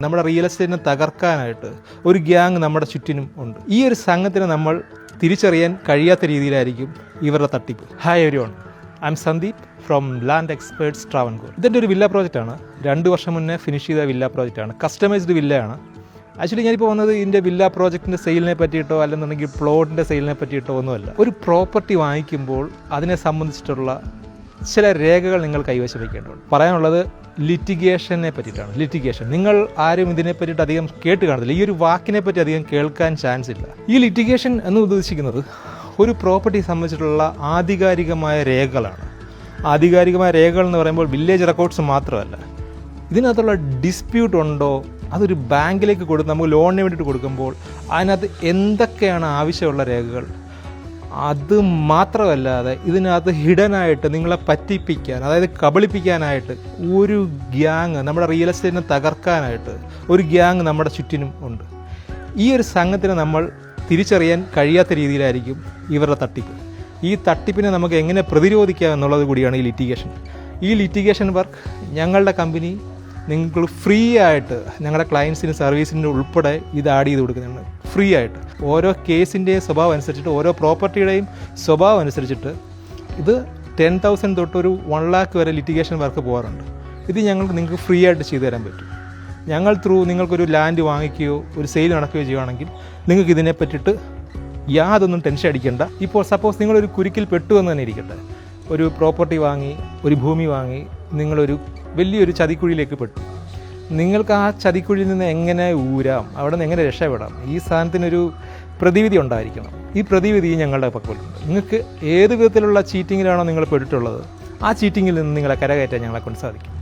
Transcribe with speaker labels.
Speaker 1: നമ്മുടെ റിയൽ എസ്റ്റേറ്റിനെ തകർക്കാനായിട്ട് ഒരു ഗ്യാങ് നമ്മുടെ ചുറ്റിനും ഉണ്ട്. ഈ ഒരു സംഘത്തിന് നമ്മൾ തിരിച്ചറിയാൻ കഴിയാത്ത രീതിയിലായിരിക്കും ഇവരുടെ തട്ടിപ്പ്. Hi everyone, I M Sandeep from land experts Travancore. ഇതിൻ്റെ ഒരു വില്ല പ്രോജക്റ്റാണ്. 2 വർഷം മുന്നേ ഫിനിഷ് ചെയ്ത വില്ല പ്രോജക്റ്റാണ്. കസ്റ്റമൈസ്ഡ് വില്ലയാണ്. ആക്ച്വലി ഞാനിപ്പോൾ വന്നത് ഇതിൻ്റെ വില്ല പ്രോജക്റ്റിൻ്റെ സെയിലിനെ പറ്റിയിട്ടോ അല്ലെന്നുണ്ടെങ്കിൽ പ്ലോട്ടിൻ്റെ സെയിലിനെ പറ്റിയിട്ടോ ഒന്നുമല്ല. ഒരു പ്രോപ്പർട്ടി വാങ്ങിക്കുമ്പോൾ അതിനെ സംബന്ധിച്ചിട്ടുള്ള ചില രേഖകൾ നിങ്ങൾ കൈവശം വയ്ക്കേണ്ടതുണ്ട്. പറയാനുള്ളത് ലിറ്റിഗേഷനെ പറ്റിയിട്ടാണ്. ലിറ്റിഗേഷൻ നിങ്ങൾ ആരും ഇതിനെ പറ്റിയിട്ട് അധികം കേട്ട് കാണത്തില്ല. ഈ ഒരു വാക്കിനെ പറ്റി അധികം കേൾക്കാൻ ചാൻസ് ഇല്ല. ഈ ലിറ്റിഗേഷൻ എന്ന് ഉദ്ദേശിക്കുന്നത് ഒരു പ്രോപ്പർട്ടി സംബന്ധിച്ചിട്ടുള്ള ആധികാരികമായ രേഖകളാണ്. ആധികാരികമായ രേഖകൾ എന്ന് പറയുമ്പോൾ വില്ലേജ് റെക്കോർഡ്സ് മാത്രമല്ല, ഇതിനകത്തുള്ള ഡിസ്പ്യൂട്ട് ഉണ്ടോ, അതൊരു ബാങ്കിലേക്ക് കൊടുത്ത് നമുക്ക് ലോണിന് വേണ്ടിയിട്ട് കൊടുക്കുമ്പോൾ അതിനകത്ത് എന്തൊക്കെയാണ് ആവശ്യമുള്ള രേഖകൾ, അത് മാത്രമല്ലാതെ ഇതിനകത്ത് ഹിഡനായിട്ട് നിങ്ങളെ പറ്റിപ്പിക്കാൻ, അതായത് കബളിപ്പിക്കാനായിട്ട് ഒരു ഗ്യാങ്, നമ്മുടെ റിയൽ എസ്റ്റേറ്റിനെ തകർക്കാനായിട്ട് ഒരു ഗ്യാങ് നമ്മുടെ ചുറ്റിനും ഉണ്ട്. ഈ ഒരു സംഘത്തിന് നമ്മൾ തിരിച്ചറിയാൻ കഴിയാത്ത രീതിയിലായിരിക്കും ഇവരുടെ തട്ടിപ്പ്. ഈ തട്ടിപ്പിനെ നമുക്ക് എങ്ങനെ പ്രതിരോധിക്കാം എന്നുള്ളത് കൂടിയാണ് ഈ ലിറ്റിഗേഷൻ. ഈ ലിറ്റിഗേഷൻ വർക്ക് ഞങ്ങളുടെ കമ്പനി നിങ്ങൾ ഫ്രീ ആയിട്ട് ഞങ്ങളുടെ ക്ലയൻസിന് സർവീസിൻ്റെ ഉൾപ്പെടെ ഇത് ആഡ് ചെയ്ത് കൊടുക്കുന്നുണ്ട്. ഫ്രീ ആയിട്ട് ഓരോ കേസിൻ്റെയും സ്വഭാവം അനുസരിച്ചിട്ട്, ഓരോ പ്രോപ്പർട്ടിയുടെയും സ്വഭാവം അനുസരിച്ചിട്ട് ഇത് 10,000 തൊട്ട് ഒരു 1 lakh വരെ ലിറ്റിഗേഷൻ വർക്ക് പോകാറുണ്ട്. ഇത് നിങ്ങൾക്ക് ഫ്രീ ആയിട്ട് ചെയ്തു തരാൻ പറ്റും. ഞങ്ങൾ നിങ്ങൾക്കൊരു ലാൻഡ് വാങ്ങിക്കുകയോ ഒരു സെയിൽ നടക്കുകയോ ചെയ്യുകയാണെങ്കിൽ നിങ്ങൾക്ക് ഇതിനെ പറ്റിയിട്ട് യാതൊന്നും ടെൻഷൻ അടിക്കേണ്ട. ഇപ്പോൾ സപ്പോസ് നിങ്ങളൊരു കുരുക്കിൽ പെട്ടു എന്ന് തന്നെ ഇരിക്കട്ടെ. ഒരു പ്രോപ്പർട്ടി വാങ്ങി, ഒരു ഭൂമി വാങ്ങി, നിങ്ങളൊരു വലിയൊരു ചതിക്കുഴിയിലേക്ക് പെട്ടു. നിങ്ങൾക്ക് ആ ചതിക്കുഴിയിൽ നിന്ന് എങ്ങനെ ഊരാം, അവിടെ നിന്ന് എങ്ങനെ രക്ഷപ്പെടാം, ഈ സാധനത്തിനൊരു പ്രതിവിധി ഉണ്ടായിരിക്കണം. ഈ പ്രതിവിധി ഞങ്ങളുടെ പക്കലുണ്ട്. നിങ്ങൾക്ക് ഏത് വിധത്തിലുള്ള ചീറ്റിങ്ങിലാണോ നിങ്ങൾ പെട്ടിട്ടുള്ളത്, ആ ചീറ്റിങ്ങിൽ നിന്ന് നിങ്ങളെ കരകയറ്റാൻ ഞങ്ങളെ കൊണ്ട് സാധിക്കും.